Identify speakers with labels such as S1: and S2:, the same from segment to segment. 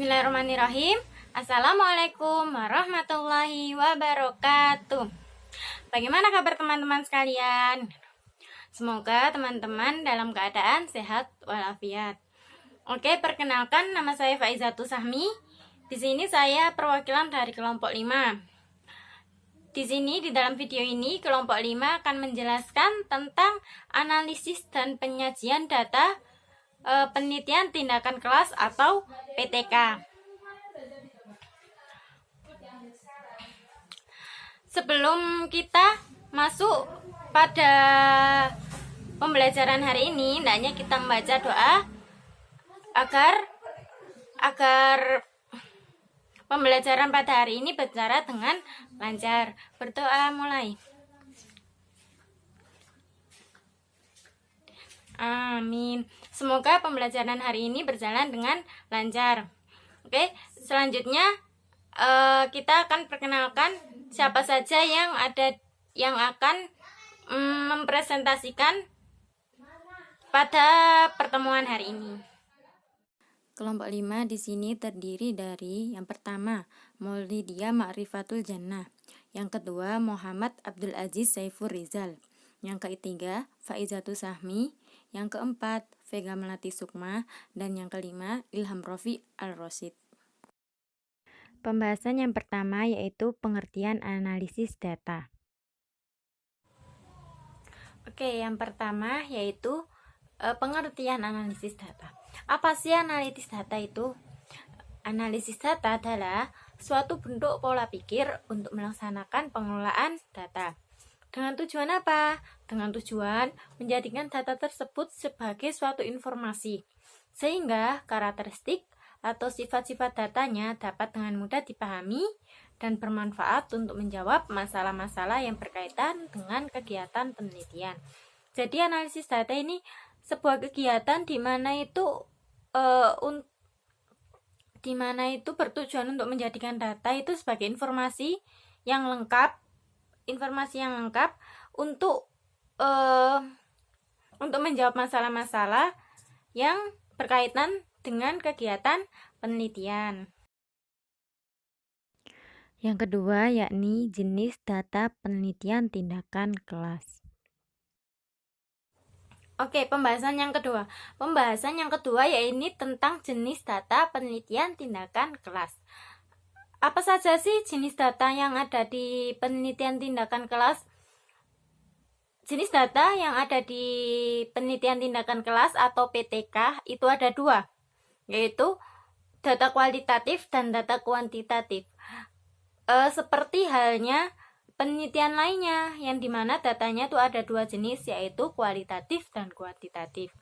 S1: Bismillahirrahmanirrahim. Assalamualaikum warahmatullahi wabarakatuh. Bagaimana kabar teman-teman sekalian? Semoga teman-teman dalam keadaan sehat walafiat. Oke, perkenalkan, nama saya Faizatul Sahmi. Di sini saya perwakilan dari kelompok 5. Di sini di dalam video ini kelompok 5 akan menjelaskan tentang analisis dan penyajian data penelitian tindakan kelas atau PTK. Sebelum kita masuk pada pembelajaran hari ini, hendaknya kita membaca doa agar pembelajaran pada hari ini berjalan dengan lancar. Berdoa mulai. Amin. Semoga pembelajaran hari ini berjalan dengan lancar. Oke, selanjutnya kita akan perkenalkan siapa saja yang akan mempresentasikan pada pertemuan hari ini. Kelompok 5 di sini terdiri dari yang pertama Maulidia Ma'rifatul Jannah, yang kedua Muhammad Abdul Aziz Saiful Rizal, yang ketiga Faizatul Sahmi, yang keempat Vega Melati Sukma, dan yang kelima Ilham Rofi Al-Rosid. Pembahasan yang pertama yaitu pengertian analisis data. Oke, yang pertama yaitu pengertian analisis data. Apa sih analisis data itu? Analisis data adalah suatu bentuk pola pikir untuk melaksanakan pengelolaan data. Dengan tujuan apa? Dengan tujuan menjadikan data tersebut sebagai suatu informasi, sehingga karakteristik atau sifat-sifat datanya dapat dengan mudah dipahami dan bermanfaat untuk menjawab masalah-masalah yang berkaitan dengan kegiatan penelitian. Jadi analisis data ini sebuah kegiatan di mana itu bertujuan untuk menjadikan data itu sebagai informasi yang lengkap untuk menjawab masalah-masalah yang berkaitan dengan kegiatan penelitian. Yang kedua yakni jenis data penelitian tindakan kelas. Oke, pembahasan yang kedua. Pembahasan yang kedua yaitu tentang jenis data penelitian tindakan kelas. Apa saja sih jenis data yang ada di penelitian tindakan kelas? Jenis data yang ada di penelitian tindakan kelas atau PTK itu ada dua, yaitu data kualitatif dan data kuantitatif. Seperti halnya penelitian lainnya yang dimana datanya itu ada dua jenis, yaitu kualitatif dan kuantitatif.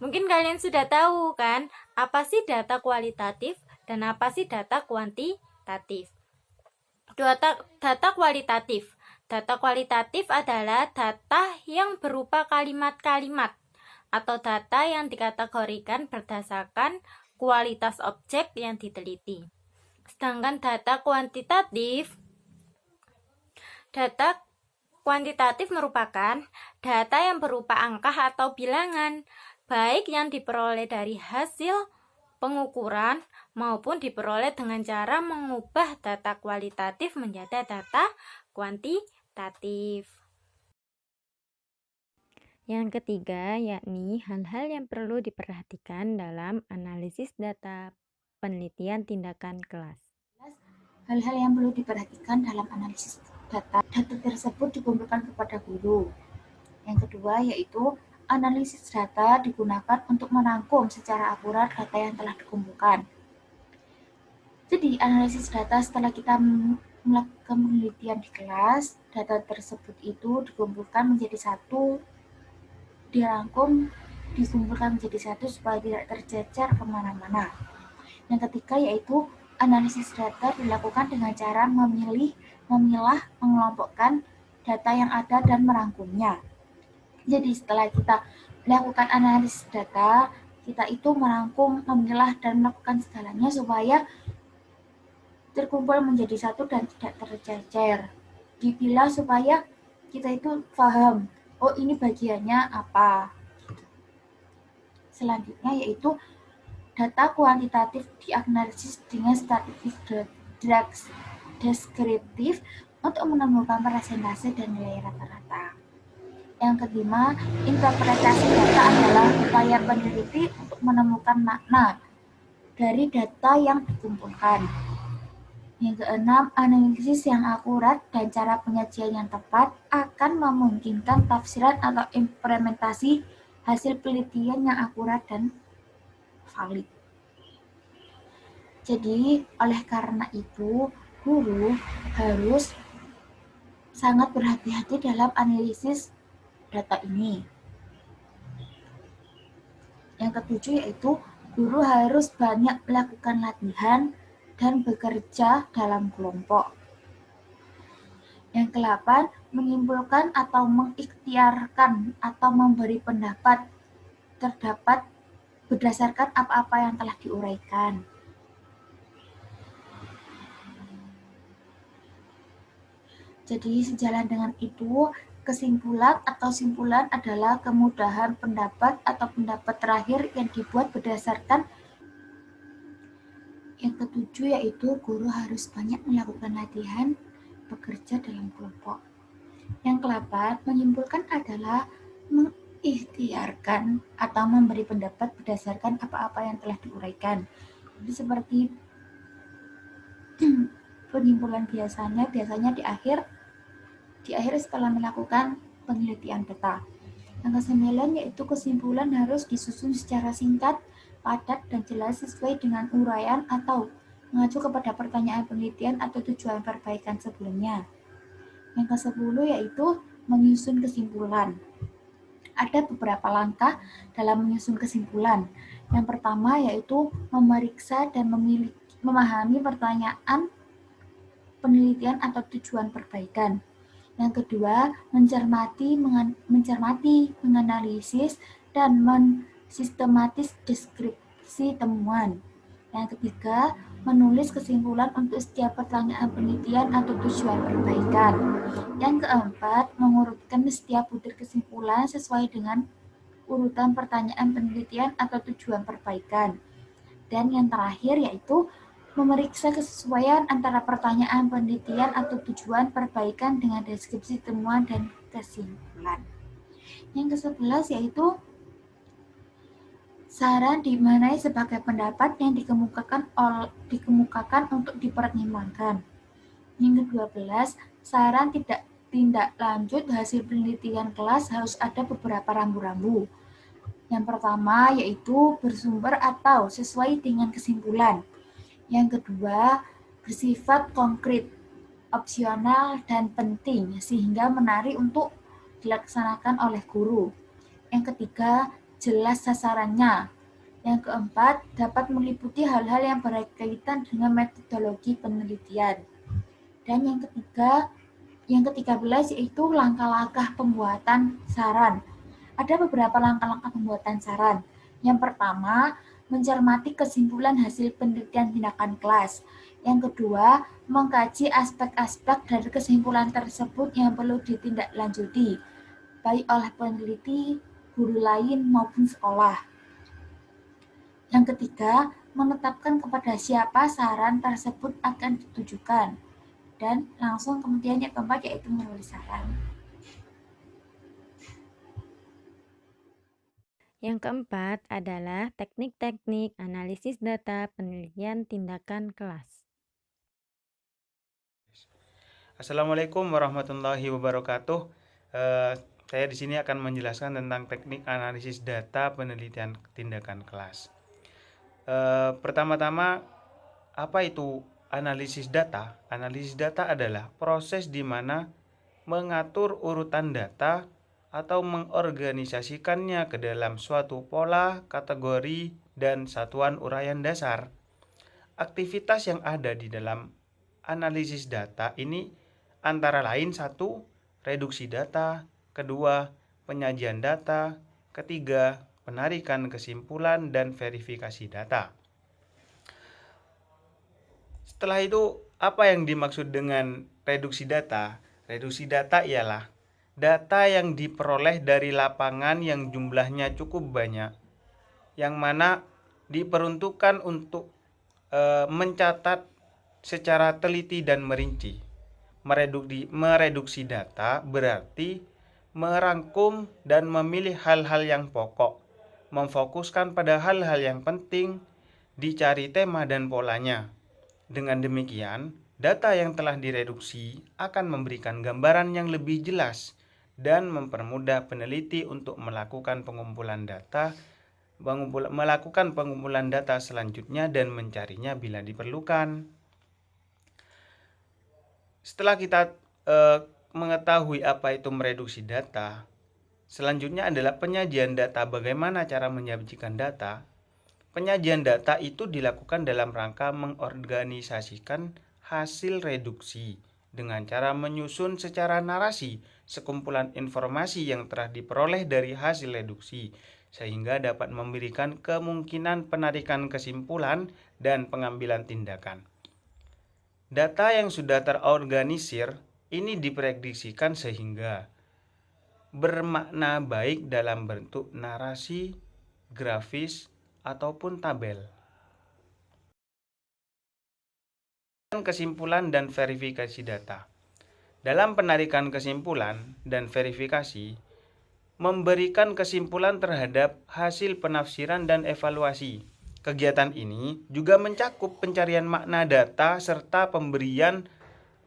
S1: Mungkin kalian sudah tahu kan apa sih data kualitatif dan apa sih data kuantitatif. Data kualitatif. Data kualitatif adalah data yang berupa kalimat-kalimat atau data yang dikategorikan berdasarkan kualitas objek yang diteliti. Sedangkan data kuantitatif merupakan data yang berupa angka atau bilangan, baik yang diperoleh dari hasil pengukuran maupun diperoleh dengan cara mengubah data kualitatif menjadi data kuantitatif. Yang ketiga yakni hal-hal yang perlu diperhatikan dalam analisis data penelitian tindakan kelas.
S2: Hal-hal yang perlu diperhatikan dalam analisis data tersebut dikumpulkan kepada guru. Yang kedua yaitu analisis data digunakan untuk merangkum secara akurat data yang telah dikumpulkan. Jadi analisis data setelah kita melakukan penelitian di kelas, data tersebut itu dikumpulkan menjadi satu, dirangkum, dikumpulkan menjadi satu supaya tidak tercecer kemana-mana. Yang ketiga yaitu analisis data dilakukan dengan cara memilah, mengelompokkan data yang ada dan merangkumnya. Jadi setelah kita melakukan analisis data, kita itu merangkum, memilah, dan melakukan segalanya supaya terkumpul menjadi satu dan tidak tercecer. Dipilah supaya kita itu paham, oh ini bagiannya apa. Selanjutnya yaitu data kuantitatif dianalisis dengan statistik deskriptif untuk menemukan persentase dan nilai rata-rata. Yang kelima, interpretasi data adalah upaya peneliti untuk menemukan makna dari data yang dikumpulkan. Yang keenam, analisis yang akurat dan cara penyajian yang tepat akan memungkinkan tafsiran atau implementasi hasil penelitian yang akurat dan valid. Jadi, oleh karena itu, guru harus sangat berhati-hati dalam analisis data ini. Yang ketujuh yaitu guru harus banyak melakukan latihan dan bekerja dalam kelompok. Yang kedelapan, menyimpulkan atau mengikhtiarkan atau memberi pendapat terdapat berdasarkan apa-apa yang telah diuraikan. Jadi sejalan dengan itu, kesimpulan atau simpulan adalah kemudahan pendapat atau pendapat terakhir yang dibuat berdasarkan. Yang ketujuh yaitu guru harus banyak melakukan latihan bekerja dalam kelompok. Yang kedelapan, menyimpulkan adalah mengikhtiarkan atau memberi pendapat berdasarkan apa-apa yang telah diuraikan. Jadi seperti penyimpulan biasanya di akhir setelah melakukan penelitian data. Yang kesembilan yaitu kesimpulan harus disusun secara singkat, padat, dan jelas sesuai dengan uraian atau mengacu kepada pertanyaan penelitian atau tujuan perbaikan sebelumnya. Yang ke-10 yaitu menyusun kesimpulan. Ada beberapa langkah dalam menyusun kesimpulan. Yang pertama yaitu memeriksa dan memahami pertanyaan penelitian atau tujuan perbaikan. Yang kedua, mencermati, menganalisis, dan mensistematis deskripsi temuan. Yang ketiga, menulis kesimpulan untuk setiap pertanyaan penelitian atau tujuan perbaikan. Yang keempat, mengurutkan setiap butir kesimpulan sesuai dengan urutan pertanyaan penelitian atau tujuan perbaikan. Dan yang terakhir yaitu memeriksa kesesuaian antara pertanyaan penelitian atau tujuan perbaikan dengan deskripsi temuan dan kesimpulan. Yang ke-11 yaitu saran dimaknai sebagai pendapat yang dikemukakan untuk dipertimbangkan. Yang ke-12, saran tindak lanjut hasil penelitian kelas harus ada beberapa rambu-rambu. Yang pertama yaitu bersumber atau sesuai dengan kesimpulan. Yang kedua, bersifat konkret, opsional, dan penting sehingga menarik untuk dilaksanakan oleh guru. Yang ketiga, jelas sasarannya. Yang keempat, dapat meliputi hal-hal yang berkaitan dengan metodologi penelitian. Dan yang ke-13 yaitu langkah-langkah pembuatan saran. Ada beberapa langkah-langkah pembuatan saran. Yang pertama, mencermati kesimpulan hasil penelitian tindakan kelas. Yang kedua, mengkaji aspek-aspek dari kesimpulan tersebut yang perlu ditindaklanjuti, baik oleh peneliti, guru lain, maupun sekolah. Yang ketiga, menetapkan kepada siapa saran tersebut akan ditujukan. Dan langsung kemudian yang keempat yaitu menulis saran.
S1: Yang keempat adalah teknik-teknik analisis data penelitian tindakan kelas.
S3: Assalamualaikum warahmatullahi wabarakatuh. Saya di sini akan menjelaskan tentang teknik analisis data penelitian tindakan kelas. Pertama-tama, apa itu analisis data? Analisis data adalah proses di mana mengatur urutan data atau mengorganisasikannya ke dalam suatu pola, kategori, dan satuan uraian dasar. Aktivitas yang ada di dalam analisis data ini antara lain: 1. Reduksi data, 2. Penyajian data, 3. Penarikan kesimpulan dan verifikasi data. Setelah itu, apa yang dimaksud dengan reduksi data? Reduksi data ialah data yang diperoleh dari lapangan yang jumlahnya cukup banyak, yang mana diperuntukkan untuk mencatat secara teliti dan merinci. Mereduksi data berarti merangkum dan memilih hal-hal yang pokok, memfokuskan pada hal-hal yang penting, dicari tema dan polanya. Dengan demikian, data yang telah direduksi akan memberikan gambaran yang lebih jelas dan mempermudah peneliti untuk melakukan pengumpulan data selanjutnya dan mencarinya bila diperlukan. Setelah kita mengetahui apa itu mereduksi data, selanjutnya adalah penyajian data. Bagaimana cara menyajikan data? Penyajian data itu dilakukan dalam rangka mengorganisasikan hasil reduksi dengan cara menyusun secara narasi sekumpulan informasi yang telah diperoleh dari hasil reduksi, sehingga dapat memberikan kemungkinan penarikan kesimpulan dan pengambilan tindakan. Data yang sudah terorganisir ini diprediksikan sehingga bermakna baik dalam bentuk narasi, grafis, ataupun tabel. Kesimpulan dan verifikasi data. Dalam penarikan kesimpulan dan verifikasi, memberikan kesimpulan terhadap hasil penafsiran dan evaluasi. Kegiatan ini juga mencakup pencarian makna data serta pemberian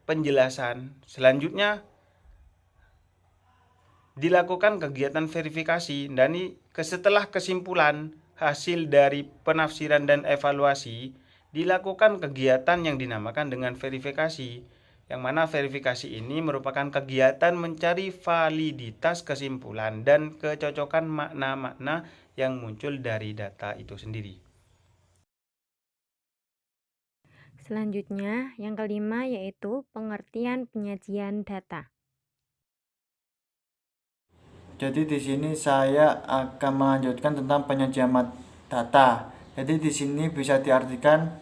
S3: penjelasan. Selanjutnya dilakukan kegiatan verifikasi, dan setelah kesimpulan hasil dari penafsiran dan evaluasi, dilakukan kegiatan yang dinamakan dengan verifikasi, yang mana verifikasi ini merupakan kegiatan mencari validitas kesimpulan dan kecocokan makna-makna yang muncul dari data itu sendiri.
S1: Selanjutnya, yang kelima yaitu pengertian penyajian data.
S4: Jadi di sini saya akan melanjutkan tentang penyajian data. Jadi di sini bisa diartikan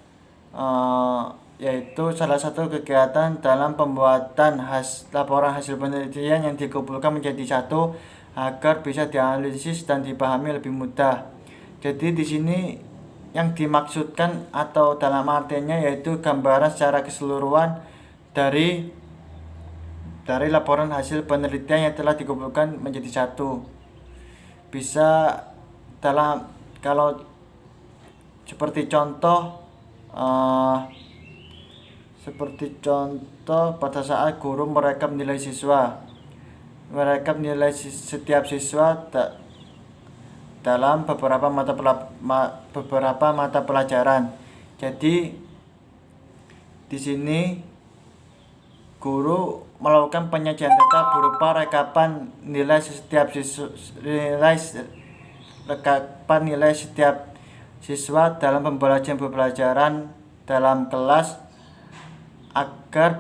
S4: yaitu salah satu kegiatan dalam pembuatan laporan hasil penelitian yang dikumpulkan menjadi satu agar bisa dianalisis dan dipahami lebih mudah. Jadi di sini yang dimaksudkan atau dalam artinya yaitu gambaran secara keseluruhan dari laporan hasil penelitian yang telah dikumpulkan menjadi satu. Bisa kalau seperti contoh pada saat guru merekap nilai siswa. Merekap nilai setiap siswa dalam beberapa mata pelajaran. Jadi di sini guru melakukan penyajian data berupa rekapan nilai setiap siswa dalam pembelajaran dalam kelas agar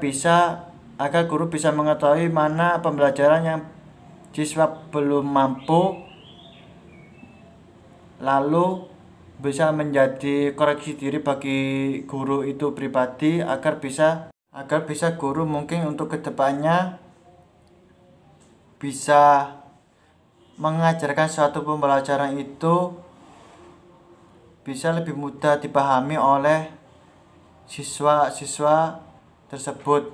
S4: guru bisa mengetahui mana pembelajaran yang siswa belum mampu, lalu bisa menjadi koreksi diri bagi guru itu pribadi agar bisa guru mungkin untuk kedepannya bisa mengajarkan suatu pembelajaran itu bisa lebih mudah dipahami oleh siswa-siswa tersebut.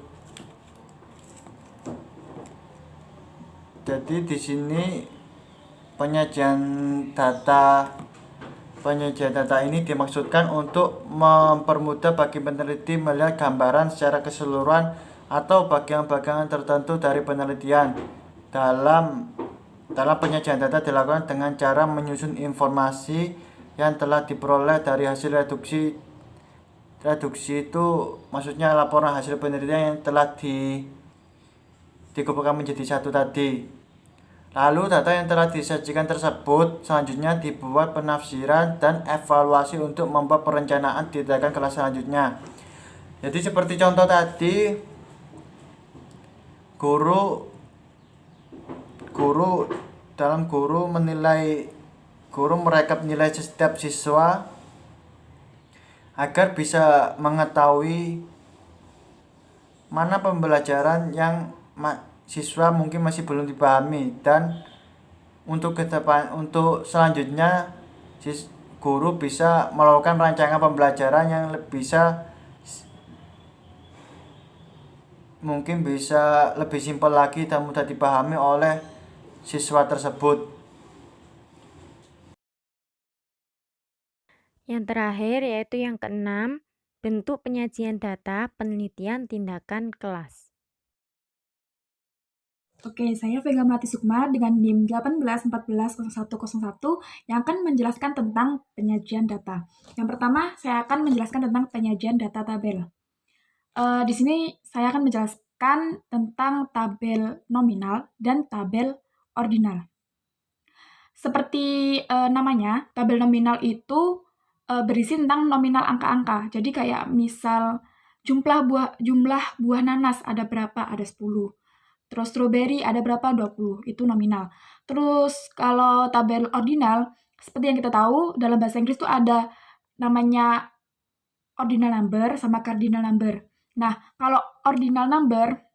S4: Jadi di sini penyajian data ini dimaksudkan untuk mempermudah bagi peneliti melihat gambaran secara keseluruhan atau bagian-bagian tertentu dari penelitian. Dalam penyajian data dilakukan dengan cara menyusun informasi yang telah diperoleh dari hasil reduksi. Reduksi itu maksudnya laporan hasil penelitian yang telah dikumpulkan menjadi satu tadi. Lalu data yang telah disajikan tersebut selanjutnya dibuat penafsiran dan evaluasi untuk membuat perencanaan tindakan kelas selanjutnya. Jadi seperti contoh tadi, guru merekap nilai setiap siswa agar bisa mengetahui mana pembelajaran yang siswa mungkin masih belum dipahami, dan untuk selanjutnya guru bisa melakukan rancangan pembelajaran yang mungkin bisa lebih simpel lagi dan mudah dipahami oleh siswa tersebut.
S1: Yang terakhir yaitu yang keenam, bentuk penyajian data, penelitian, tindakan, kelas.
S5: Oke, saya Vega Melati Sukma dengan NIM 18140101 yang akan menjelaskan tentang penyajian data. Yang pertama, saya akan menjelaskan tentang penyajian data tabel. Di sini saya akan menjelaskan tentang tabel nominal dan tabel ordinal. Seperti namanya, tabel nominal itu berisi tentang nominal angka-angka. Jadi kayak misal jumlah buah nanas ada berapa? Ada 10. Terus strawberry ada berapa? 20. Itu nominal. Terus kalau tabel ordinal, seperti yang kita tahu dalam bahasa Inggris itu ada namanya ordinal number sama cardinal number. Nah, kalau ordinal number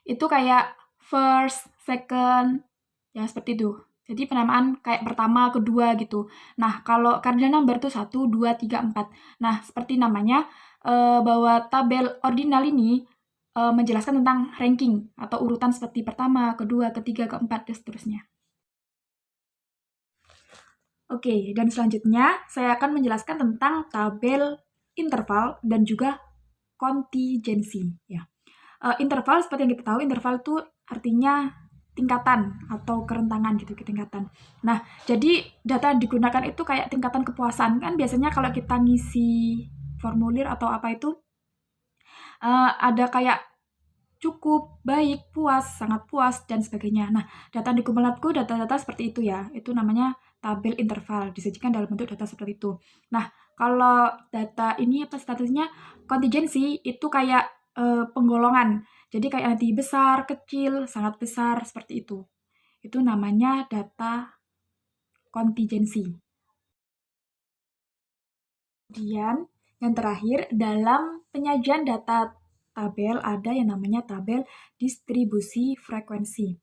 S5: itu kayak first, second, ya seperti itu. Jadi penamaan kayak pertama, kedua gitu. Nah, kalau cardinal number itu 1, 2, 3, 4. Nah, seperti namanya, bahwa tabel ordinal ini menjelaskan tentang ranking atau urutan seperti pertama, kedua, ketiga, keempat, dan seterusnya. Oke, dan selanjutnya saya akan menjelaskan tentang tabel interval dan juga kontingensi. Ya. Interval seperti yang kita tahu, interval itu artinya tingkatan atau kerentanan gitu, tingkatan. Nah, jadi data yang digunakan itu kayak tingkatan kepuasan. Kan biasanya kalau kita ngisi formulir atau apa itu, ada kayak cukup, baik, puas, sangat puas, dan sebagainya. Nah, data di Kumpalatku, data-data seperti itu ya. Itu namanya tabel interval, disajikan dalam bentuk data seperti itu. Nah, kalau data ini apa statusnya? Kontingensi itu kayak penggolongan. Jadi kayak nanti besar, kecil, sangat besar, seperti itu. Itu namanya data kontingensi. Kemudian, yang terakhir, dalam penyajian data tabel ada yang namanya tabel distribusi frekuensi.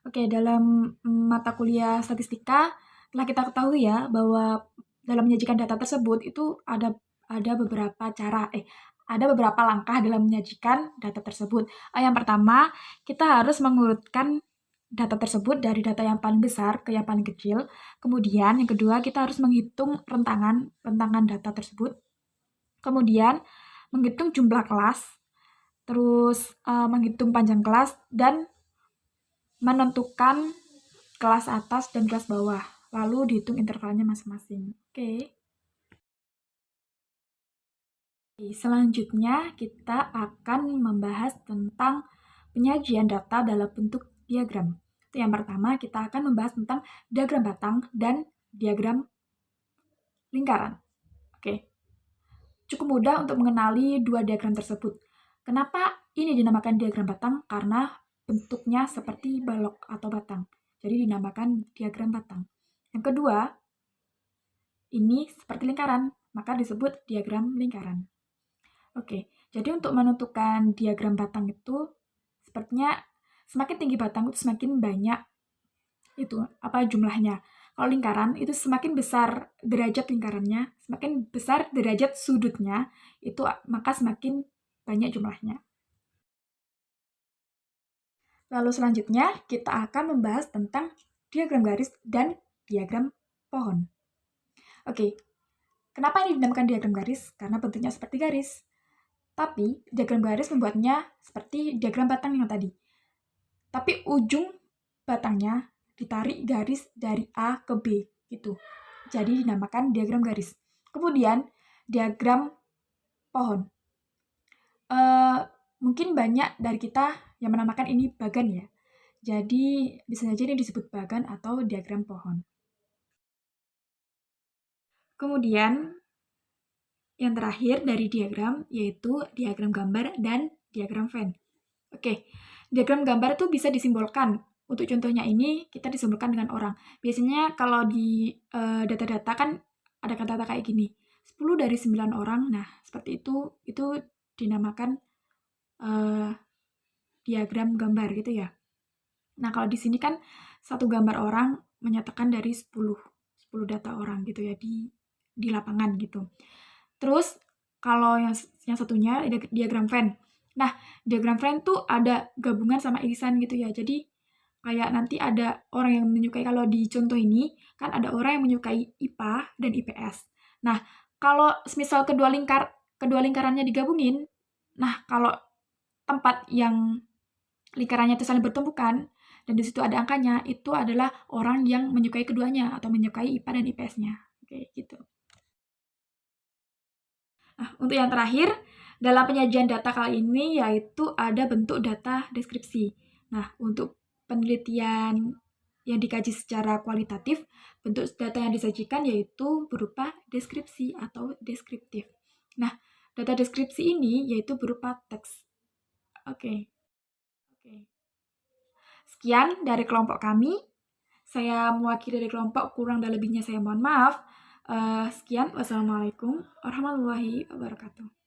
S5: Oke, dalam mata kuliah statistika telah kita ketahui ya bahwa dalam menyajikan data tersebut itu ada beberapa cara, ada beberapa langkah dalam menyajikan data tersebut. Yang pertama, kita harus mengurutkan data tersebut dari data yang paling besar ke yang paling kecil. Kemudian yang kedua, kita harus menghitung rentangan data tersebut. Kemudian menghitung jumlah kelas, terus menghitung panjang kelas, dan menentukan kelas atas dan kelas bawah. Lalu dihitung intervalnya masing-masing. Oke. Selanjutnya kita akan membahas tentang penyajian data dalam bentuk diagram. Yang pertama, kita akan membahas tentang diagram batang dan diagram lingkaran. Oke. Cukup mudah untuk mengenali dua diagram tersebut. Kenapa ini dinamakan diagram batang? Karena bentuknya seperti balok atau batang. Jadi dinamakan diagram batang. Yang kedua, ini seperti lingkaran, maka disebut diagram lingkaran. Oke, jadi untuk menentukan diagram batang itu sepertinya semakin tinggi batang itu semakin banyak itu jumlahnya. Kalau lingkaran itu semakin besar derajat lingkarannya, semakin besar derajat sudutnya, itu maka semakin banyak jumlahnya. Lalu selanjutnya kita akan membahas tentang diagram garis dan diagram pohon. Oke, kenapa ini dinamakan diagram garis? Karena bentuknya seperti garis. Tapi diagram garis membuatnya seperti diagram batang yang tadi. Tapi ujung batangnya ditarik garis dari A ke B gitu. Jadi dinamakan diagram garis. Kemudian diagram pohon. Mungkin banyak dari kita yang menamakan ini bagan ya. Jadi bisa saja ini disebut bagan atau diagram pohon. Kemudian yang terakhir dari diagram yaitu diagram gambar dan diagram Venn. Oke, diagram gambar itu bisa disimbolkan. Untuk contohnya ini kita disimbolkan dengan orang. Biasanya kalau di data-data kan ada kata-kata kayak gini. 10 dari 9 orang. Nah, seperti itu dinamakan diagram gambar gitu ya. Nah, kalau di sini kan satu gambar orang menyatakan dari 10 10 data orang gitu ya di lapangan gitu. Terus kalau yang satunya diagram Venn. Nah, diagram Venn tuh ada gabungan sama irisan gitu ya. Jadi kayak nanti ada orang yang menyukai, kalau di contoh ini kan ada orang yang menyukai IPA dan IPS. Nah, kalau misal kedua lingkarannya digabungin, nah kalau tempat yang lingkarannya itu saling bertumbukan dan di situ ada angkanya, itu adalah orang yang menyukai keduanya atau menyukai IPA dan IPS-nya. Oke, gitu. Nah, untuk yang terakhir, dalam penyajian data kali ini yaitu ada bentuk data deskripsi. Nah, untuk penelitian yang dikaji secara kualitatif, bentuk data yang disajikan yaitu berupa deskripsi atau deskriptif. Nah, data deskripsi ini yaitu berupa teks. Oke. Sekian dari kelompok kami. Saya mewakili dari kelompok, kurang dan lebihnya saya mohon maaf. Sekian, wassalamualaikum warahmatullahi wabarakatuh.